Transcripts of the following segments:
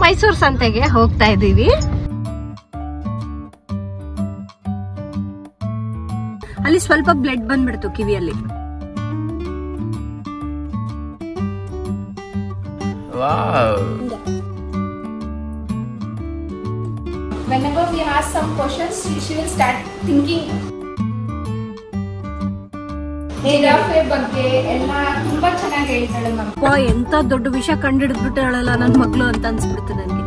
ಮೈಸೂರು ಸಂತೆಗೆ ಹೋಗ್ತಾ ಇದೀವಿ. ಅಲ್ಲಿ ಸ್ವಲ್ಪ ಬ್ಲಡ್ ಬಂದ್ಬಿಡ್ತು ಕಿವಿಯಲ್ಲಿ. Whenever we ask some questions, she will start thinking. Giraffe ಬಗ್ಗೆ ಎಲ್ಲ ತುಂಬಾ ಚೆನ್ನಾಗಿ ಹೇಳ್ತಾಳೆ ಮ್ಯಾಮ್. ಎಂತ ದೊಡ್ಡ ವಿಷಯ ಕಂಡಿಡ್ಬಿಟ್ಟಾಳಲ್ಲ ನನ್ ಮಗಳು ಅಂತ ಅನ್ಸ್ಬಿಡ್ತು ನನಗೆ.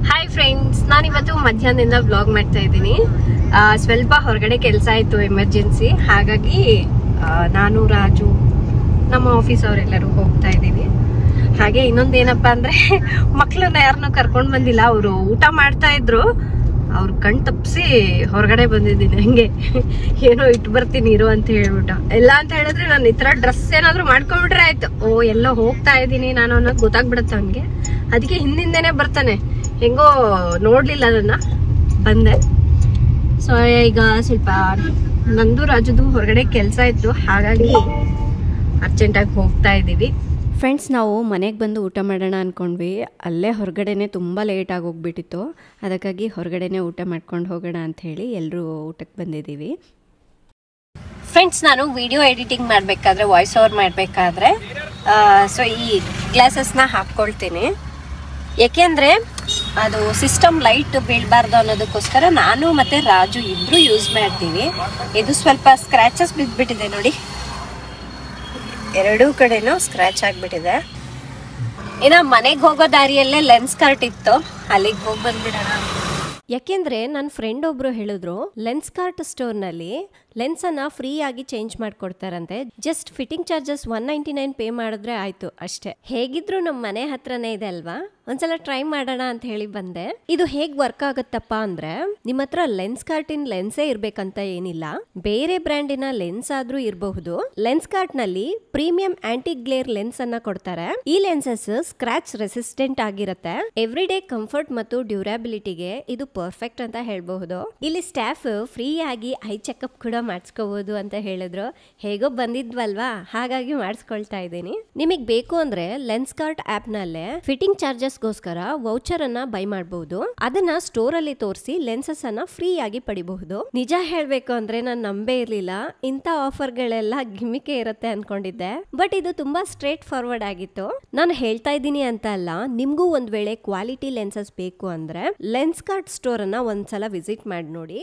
ಹಾಯ್ ಫ್ರೆಂಡ್ಸ್, ನಾನಿವತ್ತು ಮಧ್ಯಾಹ್ನದಿಂದ ವ್ಲಾಗ್ ಮಾಡ್ತಾ ಇದ್ದೀನಿ. ಸ್ವಲ್ಪ ಹೊರಗಡೆ ಕೆಲಸ ಆಯ್ತು, ಎಮರ್ಜೆನ್ಸಿ. ಹಾಗಾಗಿ ನಾನು, ರಾಜು, ನಮ್ಮ ಆಫೀಸ್ ಅವರೆಲ್ಲರೂ ಹೋಗ್ತಾ ಇದ್ದೀವಿ. ಹಾಗೆ ಇನ್ನೊಂದೇನಪ್ಪಾ ಅಂದ್ರೆ, ಮಕ್ಳನ್ನ ಯಾರನ್ನೂ ಕರ್ಕೊಂಡ್ ಬಂದಿಲ್ಲ. ಅವರು ಊಟ ಮಾಡ್ತಾ ಇದ್ರು, ಅವ್ರ ಕಣ್ ತಪ್ಪಿಸಿ ಹೊರಗಡೆ ಬಂದಿದ್ದೀನಿ. ಹಂಗೆ ಏನೋ ಇಟ್ಟು ಬರ್ತೀನಿ ಇರು ಅಂತ ಹೇಳ್ಬಿಟ್ಟು. ಎಲ್ಲ ಅಂತ ಹೇಳಿದ್ರೆ ನಾನು ಈ ತರ ಡ್ರೆಸ್ ಏನಾದ್ರು ಮಾಡ್ಕೊಂಡ್ಬಿಟ್ರೆ ಆಯ್ತು, ಎಲ್ಲೋ ಹೋಗ್ತಾ ಇದ್ದೀನಿ ನಾನು ಅನ್ನೋದು ಗೊತ್ತಾಗ್ಬಿಡತ್ತೆ ಅವನ್ಗೆ. ಅದಕ್ಕೆ ಹಿಂದಿಂದೇನೆ ಬರ್ತಾನೆ. ಹೆಂಗೋ ನೋಡ್ಲಿಲ್ಲ ನನ್ನ, ಬಂದೆ. ಸೊ ಈಗ ಸ್ವಲ್ಪ ನಂದು ರಾಜುದು ಹೊರಗಡೆ ಕೆಲಸ ಇತ್ತು, ಹಾಗಾಗಿ ಅರ್ಜೆಂಟಾಗಿ ಹೋಗ್ತಾ ಇದ್ದೀವಿ. ಫ್ರೆಂಡ್ಸ್, ನಾವು ಮನೆಗೆ ಬಂದು ಊಟ ಮಾಡೋಣ ಅಂದ್ಕೊಂಡ್ವಿ. ಅಲ್ಲೇ ಹೊರಗಡೆನೆ ತುಂಬ ಲೇಟಾಗಿ ಹೋಗ್ಬಿಟ್ಟಿತ್ತು. ಅದಕ್ಕಾಗಿ ಹೊರಗಡೆನೆ ಊಟ ಮಾಡ್ಕೊಂಡು ಹೋಗೋಣ ಅಂಥೇಳಿ ಎಲ್ಲರೂ ಊಟಕ್ಕೆ ಬಂದಿದ್ದೀವಿ. ಫ್ರೆಂಡ್ಸ್, ನಾನು ವಿಡಿಯೋ ಎಡಿಟಿಂಗ್ ಮಾಡಬೇಕಾದ್ರೆ, ವಾಯ್ಸ್ ಓವರ್ ಮಾಡಬೇಕಾದ್ರೆ ಸೊ ಈ ಗ್ಲಾಸಸ್ನ ಹಾಕ್ಕೊಳ್ತೀನಿ. ಏಕೆಂದರೆ ಅದು ಸಿಸ್ಟಮ್ ಲೈಟ್ ಬೀಳಬಾರ್ದು ಅನ್ನೋದಕ್ಕೋಸ್ಕರ ನಾನು ಮತ್ತು ರಾಜು ಇಬ್ಬರು ಯೂಸ್ ಮಾಡ್ತೀವಿ. ಇದು ಸ್ವಲ್ಪ ಸ್ಕ್ರ್ಯಾಚಸ್ ಬಿದ್ದುಬಿಟ್ಟಿದೆ ನೋಡಿ, ಎರಡೂ ಕಡೆನೂ ಸ್ಕ್ರಾಚ್ ಆಗಿಬಿಟ್ಟಿದೆ. ಇನ್ನು ಮನೆಗೆ ಹೋಗೋ ದಾರಿಯಲ್ಲೇ ಲೆನ್ಸ್ ಕಾರ್ಟ್ ಇತ್ತು, ಅಲ್ಲಿಗೆ ಹೋಗಿ ಬಂದ್ಬಿಡೋಣ. ಯಾಕೆಂದ್ರೆ ನನ್ನ ಫ್ರೆಂಡ್ ಒಬ್ರು ಹೇಳಿದ್ರು, ಲೆನ್ಸ್ ಕಾರ್ಟ್ ಸ್ಟೋರ್ನಲ್ಲಿ ಲೆನ್ಸನ್ನು ಫ್ರೀ ಆಗಿ ಚೇಂಜ್ ಮಾಡ್ಕೊಡ್ತಾರಂತೆ. ಜಸ್ಟ್ ಫಿಟ್ಟಿಂಗ್ ಚಾರ್ಜಸ್ 199 ಪೇ ಮಾಡಿದ್ರೆ ಆಯ್ತು ಅಷ್ಟೇ. ಹೇಗಿದ್ರು ನಮ್ಮ ಮನೆ ಹತ್ರನೇ ಇದೆ ಅಲ್ವಾ, ಒಂದ್ಸಲ ಟ್ರೈ ಮಾಡೋಣ ಅಂತ ಹೇಳಿ ಬಂದೆ. ಇದು ಹೇಗ್ ವರ್ಕ್ ಆಗುತ್ತಪ್ಪ ಅಂದ್ರೆ, ನಿಮ್ಮ ಹತ್ರ ಲೆನ್ಸ್ ಕಾರ್ಟಿನ ಲೆನ್ಸೇ ಇರ್ಬೇಕಂತ ಏನಿಲ್ಲ, ಬೇರೆ ಬ್ರ್ಯಾಂಡಿನ ಲೆನ್ಸ್ ಆದ್ರೂ ಇರಬಹುದು. ಲೆನ್ಸ್ ಕಾರ್ಟ್ ನಲ್ಲಿ ಪ್ರೀಮಿಯಂ ಆಂಟಿ ಗ್ಲೇರ್ ಲೆನ್ಸ್ ಅನ್ನ ಕೊಡ್ತಾರೆ. ಈ ಲೆನ್ಸಸ್ ಸ್ಕ್ರಾಚ್ ರೆಸಿಸ್ಟೆಂಟ್ ಆಗಿರುತ್ತೆ. ಎವ್ರಿ ಡೇ ಕಂಫರ್ಟ್ ಮತ್ತು ಡ್ಯೂರಾಬಿಲಿಟಿಗೆ ಇದು ಪರ್ಫೆಕ್ಟ್ ಅಂತ ಹೇಳ್ಬಹುದು. ಇಲ್ಲಿ ಸ್ಟಾಫ್ ಫ್ರೀ ಆಗಿ ಐ ಚೆಕ್ಅಪ್ ಕೂಡ ಮಾಡಿಸ್ಕೋಬಹುದು ಅಂತ ಹೇಳಿದ್ರು. ಹೇಗೋ ಬಂದಿದ್ವಲ್ವಾ, ಹಾಗಾಗಿ ಮಾಡಿಸ್ಕೊಳ್ತಾ ಇದ್ದೀನಿ. ನಿಮಗೆ ಬೇಕು ಅಂದ್ರೆ ಲೆನ್ಸ್ ಕಾರ್ಟ್ ಆಪ್ ನಲ್ಲೇ ಫಿಟ್ಟಿಂಗ್ ಚಾರ್ಜಸ್ ಗೋಸ್ಕರ ವೌಚರ್ ಅನ್ನ ಬೈ ಮಾಡಬಹುದು. ಅದನ್ನ ಸ್ಟೋರ್ ಅಲ್ಲಿ ತೋರಿಸಿ ಲೆನ್ಸಸ್ ಅನ್ನ ಫ್ರೀ ಆಗಿ ಪಡಿಬಹುದು. ನಿಜ ಹೇಳ್ಬೇಕು ಅಂದ್ರೆ ನಾನು ನಂಬೇ ಇರ್ಲಿಲ್ಲ, ಇಂತ ಆಫರ್ ಗಳೆಲ್ಲ ಗಿಮಿಕೆ ಇರುತ್ತೆ ಅನ್ಕೊಂಡಿದ್ದೆ. ಬಟ್ ಇದು ತುಂಬಾ ಸ್ಟ್ರೇಟ್ ಫಾರ್ವರ್ಡ್ ಆಗಿತ್ತು. ನಾನು ಹೇಳ್ತಾ ಇದ್ದೀನಿ ಅಂತ ಅಲ್ಲ, ನಿಮ್ಗೂ ಒಂದ್ ವೇಳೆ ಕ್ವಾಲಿಟಿ ಲೆನ್ಸಸ್ ಬೇಕು ಅಂದ್ರೆ ಲೆನ್ಸ್ ಕಾರ್ಟ್ ಸ್ಟೋರ್ ಅನ್ನ ಒಂದ್ಸಲ ವಿಸಿಟ್ ಮಾಡಿ ನೋಡಿ.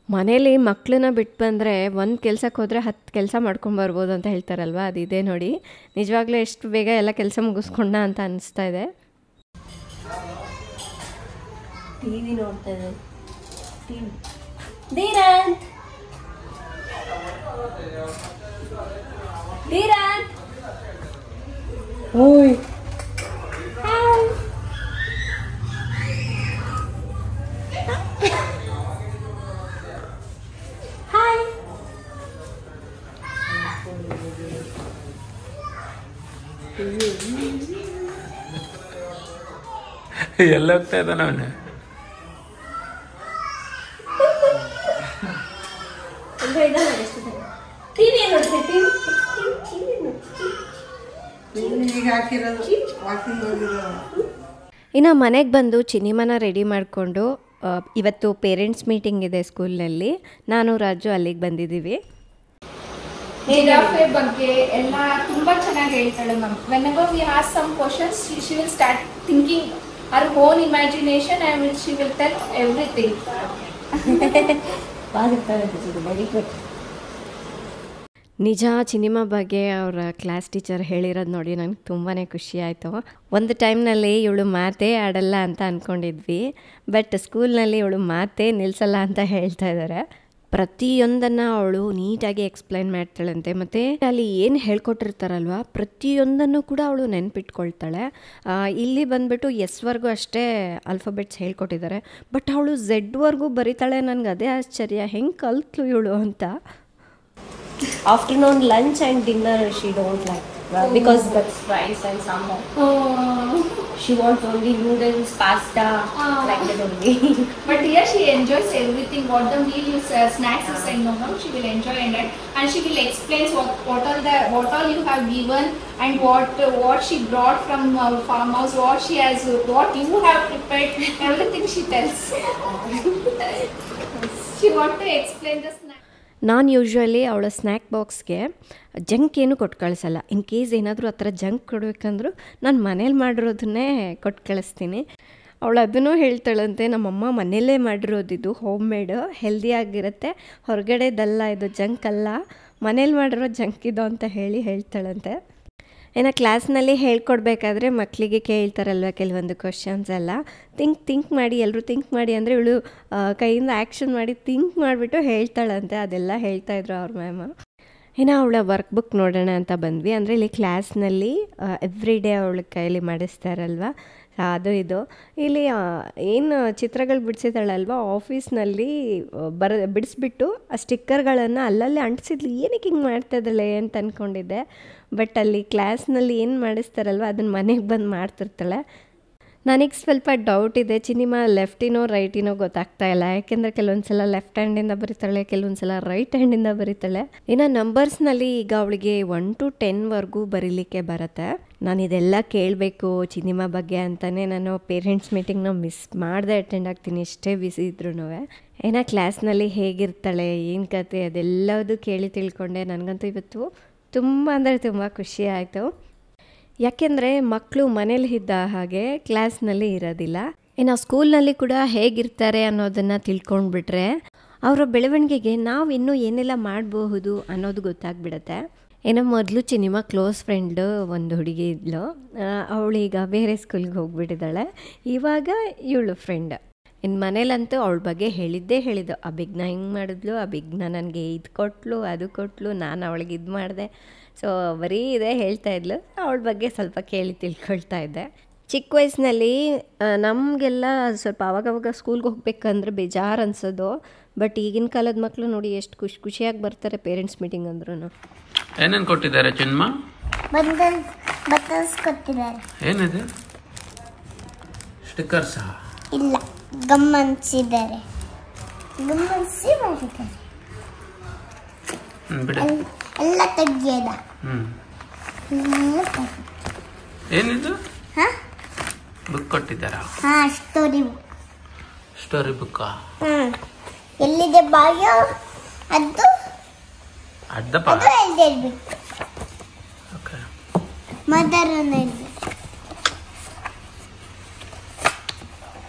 ಮನೇಲಿ ಮಕ್ಕಳನ್ನ ಬಿಟ್ಟು ಬಂದರೆ ಒಂದು ಕೆಲಸಕ್ಕೆ ಹೋದರೆ 10 ಕೆಲಸ ಮಾಡ್ಕೊಂಬರ್ಬೋದು ಅಂತ ಹೇಳ್ತಾರಲ್ವ, ಅದಿದೆ ನೋಡಿ. ನಿಜವಾಗ್ಲೂ ಎಷ್ಟು ಬೇಗ ಎಲ್ಲ ಕೆಲಸ ಮುಗಿಸ್ಕೊಂಡ ಅಂತ ಅನಿಸ್ತಾ ಇದೆ. ಟಿವಿ ನೋಡ್ತಾ ಇದೆ. ಧೀರಂತ್, ಧೀರಂತ್, ಓಯ್ ಹಾಯ್. ಎಲ್ಲ ಹೋಗ್ತಾ ಇದ್ದಾನ ಅವನು. ಇನ್ನು ಮನೆಗೆ ಬಂದು ಚಿನಿಮನ ರೆಡಿ ಮಾಡಿಕೊಂಡು, ಇವತ್ತು ಪೇರೆಂಟ್ಸ್ ಮೀಟಿಂಗ್ ಇದೆ ಸ್ಕೂಲ್ನಲ್ಲಿ. ನಾನು ರಾಜು ಅಲ್ಲಿಗೆ ಬಂದಿದ್ದೀವಿ. ಜಿರಾಫೆ ಬಗ್ಗೆ ಎಲ್ಲ ತುಂಬಾ ಚೆನ್ನಾಗಿ ಹೇಳ್ತಾಳೆ ma'am. Whenever we ask some questions, she will start thinking her own imagination and she will tell everything. Very good. ನಿಜ, ಸಿನಿಮಾ ಬಗ್ಗೆ ಅವರ ಕ್ಲಾಸ್ ಟೀಚರ್ ಹೇಳಿರೋದು ನೋಡಿ ನನಗೆ ತುಂಬಾ ಖುಷಿ ಆಯಿತು. ಒಂದು ಟೈಮ್ನಲ್ಲಿ ಇವಳು ಮಾತೇ ಆಡಲ್ಲ ಅಂತ ಅಂದ್ಕೊಂಡಿದ್ವಿ, ಬಟ್ ಸ್ಕೂಲ್ನಲ್ಲಿ ಇವಳು ಮಾತೇ ನಿಲ್ಲಿಸಲ್ಲ ಅಂತ ಹೇಳ್ತಾ ಇದ್ದಾರೆ. ಪ್ರತಿಯೊಂದನ್ನು ಅವಳು ನೀಟಾಗಿ ಎಕ್ಸ್ಪ್ಲೈನ್ ಮಾಡ್ತಾಳಂತೆ. ಮತ್ತು ಅಲ್ಲಿ ಏನು ಹೇಳ್ಕೊಟ್ಟಿರ್ತಾರಲ್ವ, ಪ್ರತಿಯೊಂದನ್ನು ಕೂಡ ಅವಳು ನೆನ್ಪಿಟ್ಕೊಳ್ತಾಳೆ. ಇಲ್ಲಿ ಬಂದುಬಿಟ್ಟು ಎಸ್ವರೆಗೂ ಅಷ್ಟೇ ಆಲ್ಫಾಬೆಟ್ಸ್ ಹೇಳ್ಕೊಟ್ಟಿದ್ದಾರೆ, ಬಟ್ ಅವಳು ಝೆಡ್ವರೆಗೂ ಬರೀತಾಳೆ. ನನಗೆ ಅದೇ ಆಶ್ಚರ್ಯ, ಹೆಂಗೆ ಕಲ್ತ್ಲು ಇವಳು ಅಂತ. Afternoon lunch and dinner she don't like. because that's rice and sambar. She wants only noodles, pasta, like that only. But here she enjoys everything. What the meal you snacks you send no, she will enjoy it, and she will explain what all you have given and what she brought from farmhouse, what you have prepared. Everything she tells. She want to explain the snack. ನಾನು usually ಅವಳ snack ಬಾಕ್ಸ್ಗೆ junk ಏನು ಕೊಟ್ಟು ಕಳಿಸಲ್ಲ. In case ಏನಾದರೂ ಆ ಥರ junk ಕೊಡಬೇಕಂದ್ರೂ ನಾನು ಮನೇಲಿ ಮಾಡಿರೋದನ್ನೇ ಕೊಟ್ಟು ಕಳಿಸ್ತೀನಿ. ಅವಳು ಅದನ್ನು ಹೇಳ್ತಾಳಂತೆ, ನಮ್ಮಮ್ಮ ಮನೆಯಲ್ಲೇ ಮಾಡಿರೋದಿದ್ದು ಹೋಮ್ ಮೇಡ್ ಹೆಲ್ದಿಯಾಗಿರುತ್ತೆ, ಹೊರಗಡೆದಲ್ಲ, ಇದು ಜಂಕ್ ಅಲ್ಲ, ಮನೇಲಿ ಮಾಡಿರೋ ಜಂಕ್ ಇದು ಅಂತ ಹೇಳ್ತಾಳಂತೆ. ಏನೋ ಕ್ಲಾಸ್ನಲ್ಲಿ ಹೇಳ್ಕೊಡ್ಬೇಕಾದ್ರೆ ಮಕ್ಕಳಿಗೆ ಕೇಳ್ತಾರಲ್ವ ಕೆಲವೊಂದು ಕ್ವಶನ್ಸ್ ಎಲ್ಲ, ಥಿಂಕ್ ಮಾಡಿ, ಎಲ್ಲರೂ ಥಿಂಕ್ ಮಾಡಿ ಅಂದರೆ ಇವಳು ಕೈಯಿಂದ ಆ್ಯಕ್ಷನ್ ಮಾಡಿ ಥಿಂಕ್ ಮಾಡಿಬಿಟ್ಟು ಹೇಳ್ತಾಳಂತೆ. ಅದೆಲ್ಲ ಹೇಳ್ತಾಯಿದ್ರು ಅವ್ರ ಮ್ಯಾಮ್. ಏನೋ ಅವಳ ವರ್ಕ್ ಬುಕ್ ನೋಡೋಣ ಅಂತ ಬಂದ್ವಿ. ಅಂದರೆ ಇಲ್ಲಿ ಕ್ಲಾಸ್ನಲ್ಲಿ ಎವ್ರಿ ಡೇ ಅವಳ ಕೈಯಲ್ಲಿ ಮಾಡಿಸ್ತಾರಲ್ವ, ಅದು ಇದು. ಇಲ್ಲಿ ಏನು ಚಿತ್ರಗಳು ಬಿಡಿಸಿದಾಳಲ್ವ ಆಫೀಸ್ನಲ್ಲಿ ಬಿಡಿಸ್ಬಿಟ್ಟು ಆ ಸ್ಟಿಕ್ಕರ್ಗಳನ್ನು ಅಲ್ಲಲ್ಲಿ ಅಂಟಿಸಿದ್ಲು. ಏನಕ್ಕೆ ಹಿಂಗೆ ಮಾಡ್ತಾಯಿದ್ದಾಳೆ ಅಂತ ಅಂದ್ಕೊಂಡಿದ್ದೆ. ಬಟ್ ಅಲ್ಲಿ ಕ್ಲಾಸ್ನಲ್ಲಿ ಏನು ಮಾಡಿಸ್ತಾರಲ್ವ ಅದನ್ನು ಮನೆಗೆ ಬಂದು ಮಾಡ್ತಿರ್ತಾಳೆ. ನನಗೆ ಸ್ವಲ್ಪ ಡೌಟ್ ಇದೆ, ಚಿನಿಮಾ ಲೆಫ್ಟಿನೋ ರೈಟಿನೋ ಗೊತ್ತಾಗ್ತಾ ಇಲ್ಲ. ಯಾಕೆಂದರೆ ಕೆಲವೊಂದು ಸಲ ಲೆಫ್ಟ್ ಹ್ಯಾಂಡಿಂದ ಬರೀತಾಳೆ, ಕೆಲವೊಂದು ಸಲ ರೈಟ್ ಹ್ಯಾಂಡಿಂದ ಬರೀತಾಳೆ. ಇನ್ನು ನಂಬರ್ಸ್ನಲ್ಲಿ ಈಗ ಅವಳಿಗೆ 1 to 10 ಬರೀಲಿಕ್ಕೆ ಬರುತ್ತೆ. ನಾನು ಇದೆಲ್ಲ ಕೇಳಬೇಕು ಚಿನಿಮಾ ಬಗ್ಗೆ ಅಂತಲೇ ನಾನು ಪೇರೆಂಟ್ಸ್ ಮೀಟಿಂಗ್ನ ಮಿಸ್ ಮಾಡದೆ ಅಟೆಂಡ್ ಆಗ್ತೀನಿ, ಎಷ್ಟೇ ಬಿಸಿ ಇದ್ರೂ. ಏನೋ ಕ್ಲಾಸ್ನಲ್ಲಿ ಹೇಗಿರ್ತಾಳೆ, ಏನು ಕತೆ, ಅದೆಲ್ಲದು ಕೇಳಿ ತಿಳ್ಕೊಂಡೆ. ನನಗಂತೂ ಇವತ್ತು ತುಂಬ ಅಂದರೆ ತುಂಬ ಖುಷಿ ಆಯಿತು. ಯಾಕೆಂದರೆ ಮಕ್ಕಳು ಮನೇಲಿ ಇದ್ದ ಹಾಗೆ ಕ್ಲಾಸ್ನಲ್ಲಿ ಇರೋದಿಲ್ಲ. ಇನ್ನು ಸ್ಕೂಲ್ನಲ್ಲಿ ಕೂಡ ಹೇಗಿರ್ತಾರೆ ಅನ್ನೋದನ್ನು ತಿಳ್ಕೊಂಡ್ಬಿಟ್ರೆ ಅವರ ಬೆಳವಣಿಗೆಗೆ ನಾವು ಇನ್ನೂ ಏನೆಲ್ಲ ಮಾಡಬಹುದು ಅನ್ನೋದು ಗೊತ್ತಾಗ್ಬಿಡುತ್ತೆ. ಏನೋ ಮೊದಲು ಚಿನಿಮಾ ಕ್ಲೋಸ್ ಫ್ರೆಂಡು ಒಂದು ಹುಡುಗಿ ಇದ್ಲು, ಅವಳೀಗ ಬೇರೆ ಸ್ಕೂಲ್ಗೆ ಹೋಗ್ಬಿಟ್ಟಿದ್ದಾಳೆ. ಇವಾಗ ಇವಳು ಫ್ರೆಂಡ್. ಇನ್ನು ಮನೇಲಂತೂ ಅವಳ ಬಗ್ಗೆ ಹೇಳಿದ್ದು, ಅಭಿಜ್ಞಾ ಹಿಂಗೆ ಮಾಡಿದ್ಲು, ಅಭಿಜ್ಞಾ ನನಗೆ ಇದು ಕೊಟ್ಟಳು, ಅದು ಕೊಟ್ಟಳು, ನಾನು ಅವಳಿಗೆ ಇದು ಮಾಡಿದೆ. ಸೊ ಬರೀ ಇದೇ ಹೇಳ್ತಾ ಇದ್ಲು. ಅವಳ ಬಗ್ಗೆ ಸ್ವಲ್ಪ ಕೇಳಿ ತಿಳ್ಕೊಳ್ತಾ ಇದ್ದೆ. ಚಿಕ್ಕ ವಯಸ್ಸಿನಲ್ಲಿ ನಮಗೆಲ್ಲ ಸ್ವಲ್ಪ ಅವಾಗವಾಗ ಸ್ಕೂಲ್ಗೆ ಹೋಗ್ಬೇಕಂದ್ರೆ ಬೇಜಾರು ಅನ್ಸೋದು. ಬಟ್ ಈಗಿನ ಕಾಲದ ಮಕ್ಕಳು ನೋಡಿ ಎಷ್ಟು ಖುಷಿಯಾಗಿ ಬರ್ತಾರೆ ಪೇರೆಂಟ್ಸ್ ಮೀಟಿಂಗ್ ಅಂದ್ರೂ. ಏನೇನು ಕೊಟ್ಟಿದ್ದಾರೆ ಚಿನ್ಮ? ಬಟನ್ಸ್ ಕೊಟ್ಟಿದ್ದಾರೆ. ಏನಿದೆ? ಸ್ಟಿಕ್ಕರ್ಸ್ ಇಲ್ಲ, ಗಮ್ಮನ್ಸಿದ್ದಾರೆ, ಗಮ್ಮನ್ಸಿ ಮಾಡಿದ್ದಾರೆ. ಎಲ್ಲ ತೆಗ್ಯದ. ಏನಿದು? ಬುಕ್ ಕೊಟ್ಟಿದ್ದಾರಾ? Story book. ಸ್ಟೋರಿ ಬುಕ್ಕಾ? ಎಲ್ಲಿದೆ ಬಾಯೋ ಅದು ಅಡ್ಡಪ್ಪ ಹೇಳ್ಬೇಕು. ಓಕೆ, ಮದರ್ ಹೇಳ್ಬೇಕು.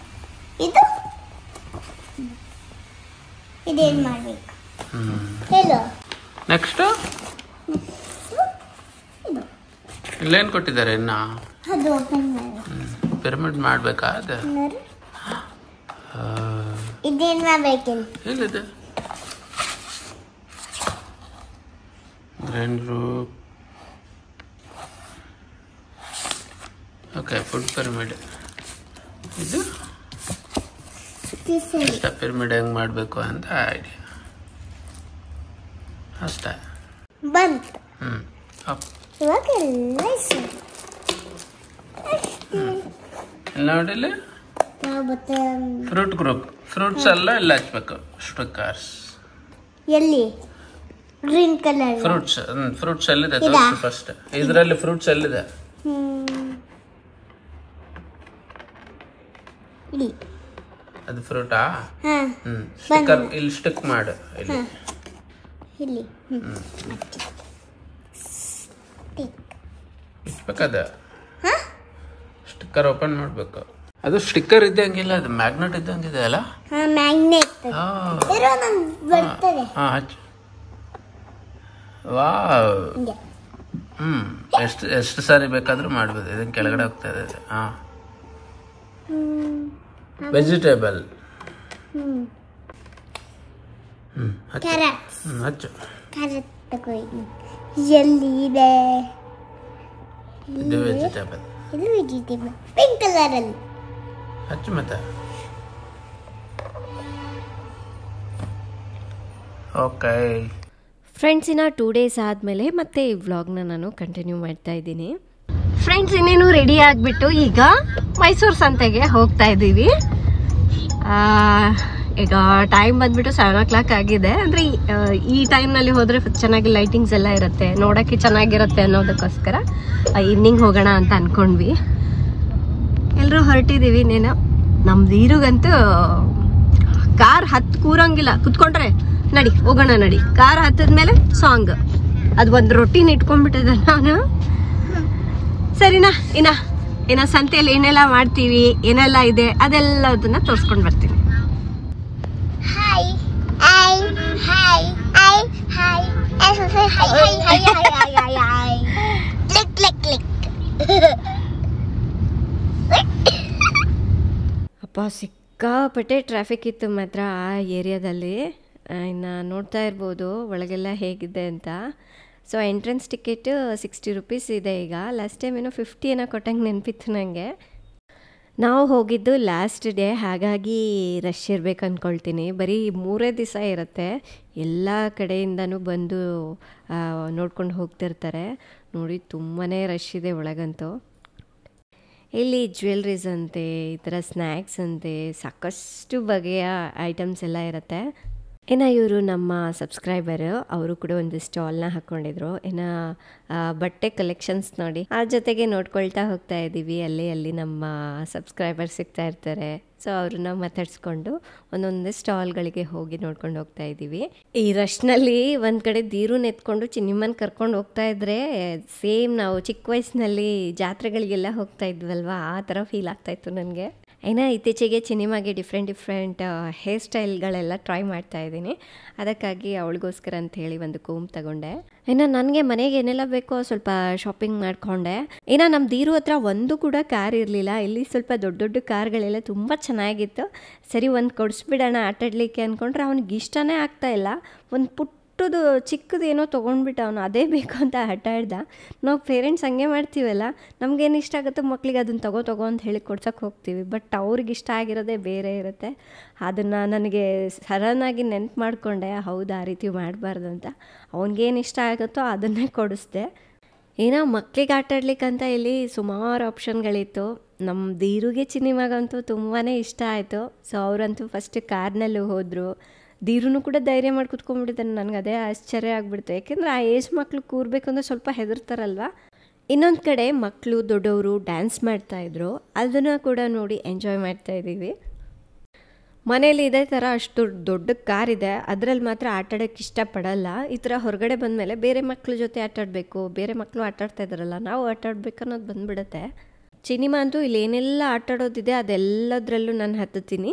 ಇದೇನ್ ಮಾಡ್ಬೇಕು ಹೇಳು. ನೆಕ್ಸ್ಟ್ ಇಲ್ಲೇನು ಕೊಟ್ಟಿದ್ದಾರೆ ಇನ್ನ? ಅದು ಓಪನ್ ಮಾಡು. ಪಿರಮಿಡ್ ಮಾಡ್ಬೇಕಾ? ಅದು ಇದೇನ್ ಮಾಡ್ಬೇಕಿಲ್ಲ. ಎಲ್ಲಿದೆ? Grand okay, food pyramid. ಇದು ಪಿರಮಿಡ್ ಹೆಂಗ್ ಮಾಡಬೇಕು ಅಂತ ಐಡಿಯಾ ಅಷ್ಟೇ. ಬಂತು. ಇವಾಗ ಎಲ್ಲ ನೋಡಿಲ್ಲ. ಫ್ರೂಟ್ ಗ್ರೂಪ್, ಫ್ರೂಟ್ಸ್ ಎಲ್ಲ ಹಚ್ಬೇಕು. ಸ್ಟಿಕ್ಕರ್ಸ್ ಎಲ್ಲಿ? ಗ್ರೀನ್ ಕಲರ್ ಫ್ರೂಟ್ಸ್ ಎಲ್ಲಿದೆ ತೋರಿಸು ಫಸ್ಟ್. ಇದರಲ್ಲಿ ಫ್ರೂಟ್ಸ್ ಎಲ್ಲಿದೆ? ಅದು ಫ್ರೂಟಾ? ಸ್ಟಿಕ್ಕರ್ ಇಲ್ಲಿ ಸ್ಟಿಕ್ ಮಾಡು. ಇಲ್ಲಿ ಇಟ್ಬೇಕದ ಸ್ಟಿಕ್ಕರ್ ಓಪನ್ ಮಾಡ್ಬೇಕು. ಅದು ಸ್ಟಿಕ್ಕರ್ ಇದ್ದಂಗಿಲ್ಲ, ಅದು ಮ್ಯಾಗ್ನೆಟ್ ಇದ್ದಂಗಿದೆ ಅಲ್ಲ? ಮ್ಯಾಗ್ನೆಟ್. ಹಚ್ಚು. ವಾವ್. ಎಷ್ಟು ಸಾರಿ ಬೇಕಾದ್ರೂ ಮಾಡ್ಬೋದು. ಇದನ್ನ ಕೆಳಗಡೆ ಹೋಗ್ತಾ ಇದೆ. ವೆಜಿಟೇಬಲ್. ಹಚ್ಚು. ಎಲ್ಲಿದೆ? ಇದು ವೆಜಿಟೇಬಲ್. ಇದು ವೆಜಿಟೇಬಲ್ ಪಿಂಕ್ ಕಲರ್ ಅಲ್ಲಿ. ಹಚ್ಚು ಮತ್ತೆ. ಓಕೆ. ಫ್ರೆಂಡ್ಸ್, ಇನ್ನು 2 ಡೇಸ್ ಆದಮೇಲೆ ಮತ್ತೆ ಈ ವ್ಲಾಗ್ನ ನಾನು ಕಂಟಿನ್ಯೂ ಮಾಡ್ತಾ ಇದ್ದೀನಿ. ಫ್ರೆಂಡ್ಸ್, ಇನ್ನೇನು ರೆಡಿ ಆಗಿಬಿಟ್ಟು ಈಗ ಮೈಸೂರು ಸಂತೆಗೆ ಹೋಗ್ತಾ ಇದ್ದೀವಿ. ಈಗ ಟೈಮ್ ಬಂದ್ಬಿಟ್ಟು 7 o'clock ಆಗಿದೆ. ಅಂದರೆ ಈ ಟೈಮ್ನಲ್ಲಿ ಹೋದರೆ ಚೆನ್ನಾಗಿ ಲೈಟಿಂಗ್ಸ್ ಎಲ್ಲ ಇರುತ್ತೆ, ನೋಡೋಕ್ಕೆ ಚೆನ್ನಾಗಿರುತ್ತೆ ಅನ್ನೋದಕ್ಕೋಸ್ಕರ ಈವ್ನಿಂಗ್ ಹೋಗೋಣ ಅಂತ ಅಂದ್ಕೊಂಡ್ವಿ. ಎಲ್ಲರೂ ಹೊರಟಿದ್ದೀವಿ. ಇನ್ನೇನು ನಮ್ದು ಈರಿಗಂತೂ ಕಾರ್ ಹತ್ತು ಕೂರಂಗಿಲ್ಲ, ಕುತ್ಕೊಂಡ್ರೆ ನಡಿ ಹೋಗೋಣ ನಡಿ. ಕಾರ್ ಹತ್ತದ್ಮೇಲೆ ಸಾಂಗ್, ಅದು ಒಂದು ರೊಟೀನ್ ಇಟ್ಕೊಂಡ್ಬಿಟ್ಟಿದೆ ನಾನು. ಸರಿನಾ, ಇನ್ನ ಸಂತೆಯಲ್ಲಿ ಏನೆಲ್ಲ ಮಾಡ್ತೀವಿ, ಏನೆಲ್ಲ ಇದೆ ಅದೆಲ್ಲದನ್ನ ತೋರಿಸ್ಕೊಂಡು ಬರ್ತೀನಿ. ಅಪ್ಪ, ಸಿಕ್ಕಾಪಟ್ಟೆ ಟ್ರಾಫಿಕ್ ಇತ್ತು ಮಾತ್ರ ಆ ಏರಿಯಾದಲ್ಲಿ. ಇನ್ನು ನೋಡ್ತಾ ಇರ್ಬೋದು ಒಳಗೆಲ್ಲ ಹೇಗಿದೆ ಅಂತ. ಸೊ ಎಂಟ್ರೆನ್ಸ್ ಟಿಕೆಟ್ 60 rupees ಇದೆ ಈಗ. ಲಾಸ್ಟ್ ಟೈಮ್ ಏನೋ 50 ಏನೋ ಕೊಟ್ಟಂಗೆ ನೆನಪಿತ್ತು ನನಗೆ. ನಾವು ಹೋಗಿದ್ದು ಲಾಸ್ಟ್ ಡೇ, ಹಾಗಾಗಿ ರಶ್ ಇರಬೇಕು ಅಂದ್ಕೊಳ್ತೀನಿ. ಬರೀ 3 ದಿವಸ ಇರುತ್ತೆ. ಎಲ್ಲ ಕಡೆಯಿಂದನೂ ಬಂದು ನೋಡ್ಕೊಂಡು ಹೋಗ್ತಿರ್ತಾರೆ. ನೋಡಿ ತುಂಬಾ ರಶ್ ಇದೆ ಒಳಗಂತೂ. ಇಲ್ಲಿ ಜ್ಯುವೆಲ್ರೀಸ್ ಅಂತೆ, ಈ ಥರ ಸ್ನ್ಯಾಕ್ಸ್ ಅಂತೆ, ಸಾಕಷ್ಟು ಬಗೆಯ ಐಟಮ್ಸ್ ಎಲ್ಲ ಇರುತ್ತೆ. ಇನ್ನು ಇವರು ನಮ್ಮ ಸಬ್ಸ್ಕ್ರೈಬರು, ಅವರು ಕೂಡ ಒಂದು ಸ್ಟಾಲ್ನ ಹಾಕ್ಕೊಂಡಿದ್ರು. ಇನ್ನು ಬಟ್ಟೆ ಕಲೆಕ್ಷನ್ಸ್ ನೋಡಿ, ಆ ಜೊತೆಗೆ ನೋಡ್ಕೊಳ್ತಾ ಹೋಗ್ತಾ ಇದ್ದೀವಿ. ಅಲ್ಲಿ ನಮ್ಮ ಸಬ್ಸ್ಕ್ರೈಬರ್ ಸಿಗ್ತಾ ಇರ್ತಾರೆ. ಸೊ ಅವ್ರನ್ನ ಮಾತಾಡ್ಸ್ಕೊಂಡು ಒಂದೊಂದೇ ಸ್ಟಾಲ್ಗಳಿಗೆ ಹೋಗಿ ನೋಡ್ಕೊಂಡು ಹೋಗ್ತಾ ಇದ್ದೀವಿ. ಈ ರಶ್ನಲ್ಲಿ ಒಂದು ಕಡೆ ದೀರುನ ಎತ್ಕೊಂಡು ಚಿನ್ನಿಮ್ಮನ ಕರ್ಕೊಂಡು ಹೋಗ್ತಾ ಇದ್ರೆ ಸೇಮ್ ನಾವು ಚಿಕ್ಕ ವಯಸ್ಸಿನಲ್ಲಿ ಜಾತ್ರೆಗಳಿಗೆಲ್ಲ ಹೋಗ್ತಾ ಇದ್ವಲ್ವ, ಆ ಥರ ಫೀಲ್ ಆಗ್ತಾಯಿತ್ತು ನನಗೆ. ಇನ್ನು ಇತ್ತೀಚೆಗೆ ಚಿನಿಮಾಗೆ ಡಿಫ್ರೆಂಟ್ ಹೇರ್ ಸ್ಟೈಲ್ಗಳೆಲ್ಲ ಟ್ರೈ ಮಾಡ್ತಾ ಇದ್ದೀನಿ. ಅದಕ್ಕಾಗಿ ಅವಳಿಗೋಸ್ಕರ ಅಂಥೇಳಿ ಒಂದು ಕೋಮ್ ತಗೊಂಡೆ. ಇನ್ನು ನನಗೆ ಮನೆಗೆ ಏನೆಲ್ಲ ಬೇಕೋ ಸ್ವಲ್ಪ ಶಾಪಿಂಗ್ ಮಾಡಿಕೊಂಡೆ. ಇನ್ನು ನಮ್ಮ ದೀರು ಹತ್ರ ಒಂದು ಕೂಡ ಕಾರ್ ಇರಲಿಲ್ಲ. ಇಲ್ಲಿ ಸ್ವಲ್ಪ ದೊಡ್ಡ ಕಾರ್ಗಳೆಲ್ಲ ತುಂಬ ಚೆನ್ನಾಗಿತ್ತು. ಸರಿ ಒಂದು ಕೊಡಿಸ್ಬಿಡೋಣ ಆಟಾಡಲಿಕ್ಕೆ ಅಂದ್ಕೊಂಡ್ರೆ ಅವ್ನಿಗೆ ಇಷ್ಟನೇ ಆಗ್ತಾಯಿಲ್ಲ. ಒಂದು ಪುಟ್ಟದು ಚಿಕ್ಕದು ಏನೋ ತೊಗೊಂಡ್ಬಿಟ್ಟು ಅವನು ಅದೇ ಬೇಕು ಅಂತ ಆಟ ಆಡ್ದ. ನಾವು ಪೇರೆಂಟ್ಸ್ ಹಂಗೆ ಮಾಡ್ತೀವಲ್ಲ, ನಮಗೇನು ಇಷ್ಟ ಆಗುತ್ತೋ ಮಕ್ಕಳಿಗೆ ಅದನ್ನು ತಗೋ ಅಂತ ಹೇಳಿ ಕೊಡ್ಸೋಕೆ ಹೋಗ್ತೀವಿ. ಬಟ್ ಅವ್ರಿಗೆ ಇಷ್ಟ ಆಗಿರೋದೇ ಬೇರೆ ಇರುತ್ತೆ. ಅದನ್ನು ನನಗೆ ಸಡನ್ನಾಗಿ ನೆನ್ಪು ಮಾಡಿಕೊಂಡೆ, ಹೌದು ಆ ರೀತಿ ಮಾಡಬಾರ್ದು ಅಂತ. ಅವ್ನಿಗೇನು ಇಷ್ಟ ಆಗುತ್ತೋ ಅದನ್ನೇ ಕೊಡಿಸ್ದೆ. ಏನೋ ಮಕ್ಕಳಿಗೆ ಆಟ ಆಡ್ಲಿಕ್ಕಂತ ಇಲ್ಲಿ ಸುಮಾರು ಆಪ್ಷನ್ಗಳಿತ್ತು. ನಮ್ಮ ದೀರುಗೆ ಚಿನ್ನಿಮಗಂತೂ ತುಂಬಾ ಇಷ್ಟ ಆಯಿತು. ಸೊ ಅವರಂತೂ ಫಸ್ಟ್ ಕಾರ್ನಲ್ಲೂ ಹೋದರು. ದೀರೂ ಕೂಡ ಧೈರ್ಯ ಮಾಡಿ ಕುತ್ಕೊಂಡ್ಬಿಟ್ಟಿದ್ದಾನೆ. ನನಗೆ ಅದೇ ಆಶ್ಚರ್ಯ ಆಗಿಬಿಡ್ತು. ಯಾಕೆಂದರೆ ಆ ಏಜ್ ಮಕ್ಕಳು ಕೂರಬೇಕು ಅಂದರೆ ಸ್ವಲ್ಪ ಹೆದರ್ತಾರಲ್ವ. ಇನ್ನೊಂದು ಕಡೆ ಮಕ್ಕಳು ದೊಡ್ಡವರು ಡ್ಯಾನ್ಸ್ ಮಾಡ್ತಾಯಿದ್ರು, ಅದನ್ನು ಕೂಡ ನೋಡಿ ಎಂಜಾಯ್ ಮಾಡ್ತಾಯಿದ್ದೀವಿ. ಮನೇಲಿ ಇದೇ ಥರ ಅಷ್ಟು ದೊಡ್ಡ ಕಾರ್ ಇದೆ, ಅದರಲ್ಲಿ ಮಾತ್ರ ಆಟಾಡೋಕ್ಕೆ ಇಷ್ಟಪಡಲ್ಲ. ಈ ಥರ ಹೊರಗಡೆ ಬಂದಮೇಲೆ ಬೇರೆ ಮಕ್ಕಳ ಜೊತೆ ಆಟಾಡಬೇಕು, ಬೇರೆ ಮಕ್ಕಳು ಆಟಾಡ್ತಾ ಇದ್ದಾರಲ್ಲ, ನಾವು ಆಟಾಡ್ಬೇಕು ಅನ್ನೋದು ಬಂದುಬಿಡುತ್ತೆ. ಚಿನಿಮಾ ಅಂತೂ ಇಲ್ಲಿ ಏನೆಲ್ಲ ಆಟಾಡೋದಿದೆ ಅದೆಲ್ಲದರಲ್ಲೂ ನಾನು ಹತ್ತುತ್ತೀನಿ,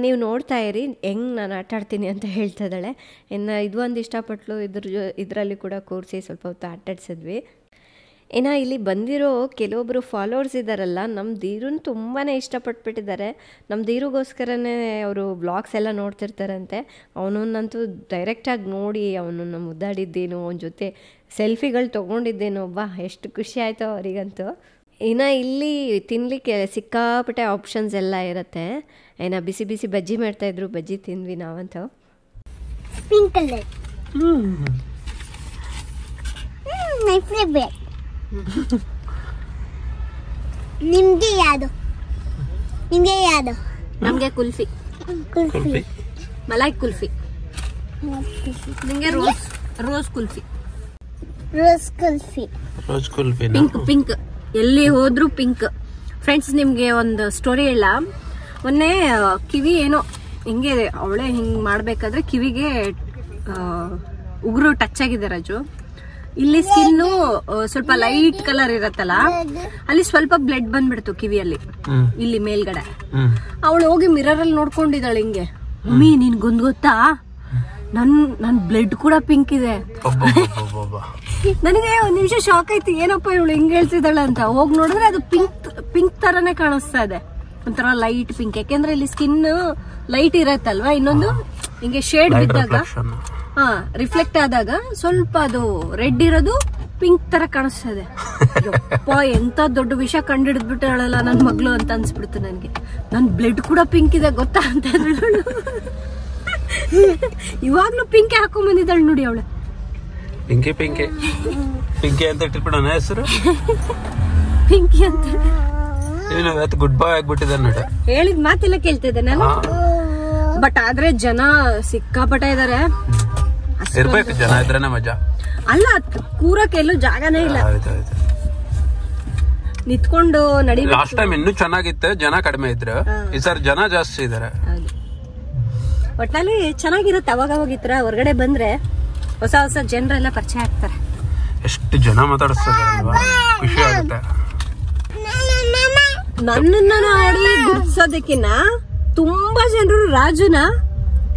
ನೀವು ನೋಡ್ತಾ ಇರಿ ಹೆಂಗೆ ನಾನು ಆಟಾಡ್ತೀನಿ ಅಂತ ಹೇಳ್ತಾ ಇದ್ದಾಳೆ. ಇನ್ನು ಇದು ಒಂದು ಇಷ್ಟಪಟ್ಟಳು. ಇದರಲ್ಲಿ ಕೂಡ ಕೂರಿಸಿ ಸ್ವಲ್ಪ ಹೊತ್ತು ಆಟಾಡ್ಸಿದ್ವಿ. ಇನ್ನು ಇಲ್ಲಿ ಬಂದಿರೋ ಕೆಲವೊಬ್ಬರು ಫಾಲೋವರ್ಸ್ ಇದ್ದಾರಲ್ಲ, ನಮ್ಮ ದೀರುನ ತುಂಬಾ ಇಷ್ಟಪಟ್ಬಿಟ್ಟಿದ್ದಾರೆ. ನಮ್ಮ ದೀರುಗೋಸ್ಕರನೇ ಅವರು ಬ್ಲಾಗ್ಸ್ ಎಲ್ಲ ನೋಡ್ತಿರ್ತಾರಂತೆ. ಅವನನ್ನಂತೂ ಡೈರೆಕ್ಟಾಗಿ ನೋಡಿ ಅವನನ್ನು ಮುದ್ದಾಡಿದ್ದೇನೋ, ಅವನ ಜೊತೆ ಸೆಲ್ಫಿಗಳು ತೊಗೊಂಡಿದ್ದೇನೋ, ಬಾ ಎಷ್ಟು ಖುಷಿ ಆಯಿತು ಅವರಿಗಂತೂ. ಇನ್ನು ಇಲ್ಲಿ ತಿನ್ನಲಿಕ್ಕೆ ಸಿಕ್ಕಾಪಟ್ಟೆ ಆಪ್ಷನ್ಸ್ ಎಲ್ಲ ಇರುತ್ತೆ. ಇನ್ನು ಬಿಸಿ ಬಿಸಿ ಬಜ್ಜಿ ಮಾಡ್ತಾಯಿದ್ರು, ಬಜ್ಜಿ ತಿಂದ್ವಿ ನಾವಂತೂ. Pink colour my favourite. ನಿಮಗೆ ಯಾವುದು? ನಮಗೆ ಕುಲ್ಫಿ, ಮಲಾಯ್ ಕುಲ್ಫಿ. ನಿಮಗೆ ರೋಸ್ ಕುಲ್ಫಿ. ಪಿಂಕ್ ಎಲ್ಲಿ ಹೋದ್ರು ಪಿಂಕ್. ಫ್ರೆಂಡ್ಸ್, ನಿಮಗೆ ಒಂದು ಸ್ಟೋರಿ ಹೇಳ. ಮೊನ್ನೆ ಕಿವಿ ಏನೋ ಹಿಂಗೆ ಅವಳೇ ಹಿಂಗೆ ಮಾಡಬೇಕಾದ್ರೆ ಕಿವಿಗೆ ಉಗುರು ಟಚ್ ಆಗಿದೆ ರಾಜು. ಇಲ್ಲಿ ಸ್ಕಿನ್ನು ಸ್ವಲ್ಪ ಲೈಟ್ ಕಲರ್ ಇರತ್ತಲ್ಲ, ಅಲ್ಲಿ ಸ್ವಲ್ಪ ಬ್ಲಡ್ ಬಂದ್ಬಿಡ್ತು ಕಿವಿಯಲ್ಲಿ, ಇಲ್ಲಿ ಮೇಲ್ಗಡೆ. ಅವಳು ಹೋಗಿ ಮಿರರ್ ಅಲ್ಲಿ ನೋಡ್ಕೊಂಡಿದ್ದಾಳೆ ಹಿಂಗೆ, ಮಮ್ಮಿ ನಿನ್ಗೊಂದು ಗೊತ್ತಾ, ನನ್ ಬ್ಲಡ್ ಕೂಡ ಪಿಂಕ್ ಇದೆ. ನನಗೆ ಒಂದ್ ನಿಮಿಷ ಶಾಕ್ ಆಯ್ತು, ಏನಪ್ಪ ಇವಳು ಹಿಂಗ್ ಹೇಳ್ತಿದ್ದಾಳೆ ಅಂತ. ಹೋಗಿ ನೋಡಿದ್ರೆ ಅದು ಪಿಂಕ್ ತರನೇ ಕಾಣಿಸ್ತಾ ಇದೆ, ಒಂಥರ ಲೈಟ್ ಪಿಂಕ್. ಯಾಕೆಂದ್ರೆ ಇಲ್ಲಿ ಸ್ಕಿನ್ ಲೈಟ್ ಇರತ್ತಲ್ವಾ, ಇನ್ನೊಂದು ಹಿಂಗೆ ಶೇಡ್ ಬಿದ್ದಾಗ ರಿಫ್ಲೆಕ್ಟ್ ಆದಾಗ ಸ್ವಲ್ಪ ಅದು ರೆಡ್ ಇರೋದು ಪಿಂಕ್ ತರ ಕಾಣಿಸ್ತದೆ. ಯಪ್ಪ, ಎಂತ ದೊಡ್ಡ ವಿಷಯ ಕಂಡಿಡ್ದ್ಬಿಟ್ಟಾಳಲ್ಲ ನನ್ ಮಗಳು ಅಂತ ಅನ್ಸ್ಬಿಡ್ತು ನನ್ಗೆ. ನನ್ ಬ್ಲಡ್ ಕೂಡ ಪಿಂಕ್ ಇದೆ ಗೊತ್ತಾ ಅಂತ ಇವಾಗ್ಲೂ ಪಿಂಕ್ ಹಾಕೊಂಡ್ ಬಂದಿದ್ದಾಳೆ ನೋಡಿ ಅವಳು. ಪಿಂಕಿ ಪಿಂಕಿ ಪಿಂಕಿ ಅಂತ ಇಟ್ಟಿಬಿಡೋಣ ಹೆಸರು. ಪಿಂಕಿ ಅಂತ ಏನು ಇವತ್ತು ಗುಡ್ ಬಾಯ್ ಆಗ್ಬಿಟ್ಟಿದೆ ನೋಡ. ಹೇಳಿದ ಮಾತೆಲ್ಲ ಕೇಳ್ತಿದ್ದೆ ನಾನು. ಬಟ್ ಆದ್ರೆ ಜನ ಸಿಕ್ಕಾಪಟ್ಟೆ ಇದಾರೆ. ಇರ್ಬೇಕು, ಜನ ಇದ್ರೇನೆ ಮಜಾ. ಅಲ್ಲ, ಕೂರಕ್ಕೆ ಎಲ್ಲೂ ಜಾಗನೇ ಇಲ್ಲ. ನಿತ್ಕೊಂಡು ನಡಿ. ಲಾಸ್ಟ್ ಟೈಮ್ ಇನ್ನೂ ಚೆನ್ನಾಗಿತ್ತು, ಜನ ಕಡಿಮೆ ಇದ್ರು. ಈ ಸರ್ ಜನ ಜಾಸ್ತಿ ಇದಾರೆ. ಒಟ್ನಲ್ಲಿ ಚೆನ್ನಾಗಿರುತ್ತೆ. ಅವಾಗ ಇತ್ರ ಹೊರಗಡೆ ಬಂದ್ರೆ ಹೊಸ ಹೊಸ ಜನರೆಲ್ಲ ಪರಿಚಯ ಆಗ್ತಾರೆ. ಎಷ್ಟು ಜನ ಮಾತಾಡಿಸ್ತಾರಲ್ವಾ, ಖುಷಿ ಆಗುತ್ತೆ. ನನ್ನನ್ನ ನೋಡಿ ಗುರ್ತಿಸೋದಕ್ಕಿನ್ನ ತುಂಬಾ ಜನರು ರಾಜುನ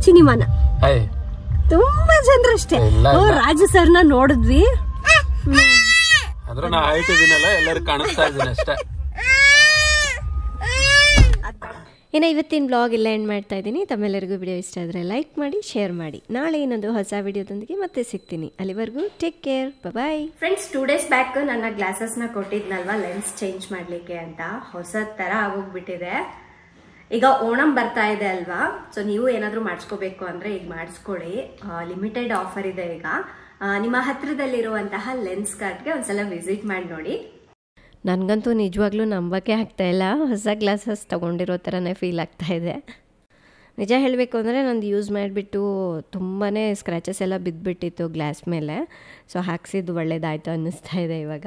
ಸಿನಿಮಾನ ತುಂಬಾ ಜನರು ಅಷ್ಟೇ. ರಾಜು ಸರ್ನ ನೋಡಿದ್ವಿ. ಆದ್ರೆ ನಾ ಹೈಟ್ ಇದೀನಲ್ಲ, ಎಲ್ಲರೂ ಕಾಣಿಸ್ತಾ ಇದೀನಿ ಅಷ್ಟೇ. ಇನ್ನು ಇವತ್ತಿನ ಬ್ಲಾಗ್ ಇಲ್ಲ ಎಂಡ್ ಮಾಡ್ತಾ ಇದ್ದೀನಿ. ತಮ್ಮೆಲ್ಲರಿಗೂ ವಿಡಿಯೋ ಇಷ್ಟ ಆದರೆ ಲೈಕ್ ಮಾಡಿ, ಶೇರ್ ಮಾಡಿ. ನಾಳೆ ಇನ್ನೊಂದು ಹೊಸ ವಿಡಿಯೋದೊಂದಿಗೆ ಮತ್ತೆ ಸಿಗ್ತೀನಿ. ಅಲ್ಲಿವರೆಗೂ ಟೇಕ್ ಕೇರ್, ಬಾಯ್. ಫ್ರೆಂಡ್ಸ್, 2 days ಬ್ಯಾಕ್ ನನ್ನ ಗ್ಲಾಸಸ್ನ ಕೊಟ್ಟಿದ್ನಲ್ವಾ ಲೆನ್ಸ್ ಚೇಂಜ್ ಮಾಡಲಿಕ್ಕೆ ಅಂತ. ಹೊಸ ಥರ ಆಗೋಗ್ಬಿಟ್ಟಿದೆ. ಈಗ ಓಣಂ ಬರ್ತಾ ಇದೆ ಅಲ್ವಾ, ಸೊ ನೀವು ಏನಾದರೂ ಮಾಡಿಸ್ಕೋಬೇಕು ಅಂದರೆ ಈಗ ಮಾಡಿಸ್ಕೊಳ್ಳಿ. ಲಿಮಿಟೆಡ್ ಆಫರ್ ಇದೆ ಈಗ. ನಿಮ್ಮ ಹತ್ತಿರದಲ್ಲಿರುವಂತಹ ಲೆನ್ಸ್ ಕಾರ್ಟ್ಗೆ ಒಂದ್ಸಲ ವಿಸಿಟ್ ಮಾಡಿ ನೋಡಿ. ನನಗಂತೂ ನಿಜವಾಗ್ಲೂ ನಂಬಕ್ಕೆ ಆಗ್ತಾ ಇಲ್ಲ. ಹೊಸ ಗ್ಲಾಸಸ್ ತೊಗೊಂಡಿರೋ ಥರನೇ ಫೀಲ್ ಆಗ್ತಾ ಇದೆ. ನಿಜ ಹೇಳಬೇಕು ಅಂದರೆ ನಂದು ಯೂಸ್ ಮಾಡಿಬಿಟ್ಟು ತುಂಬಾ ಸ್ಕ್ರ್ಯಾಚಸ್ ಎಲ್ಲ ಬಿದ್ದುಬಿಟ್ಟಿತ್ತು ಗ್ಲಾಸ್ ಮೇಲೆ. ಸೊ ಹಾಕ್ಸಿದ್ದು ಒಳ್ಳೇದಾಯಿತು ಅನ್ನಿಸ್ತಾ ಇದೆ ಇವಾಗ.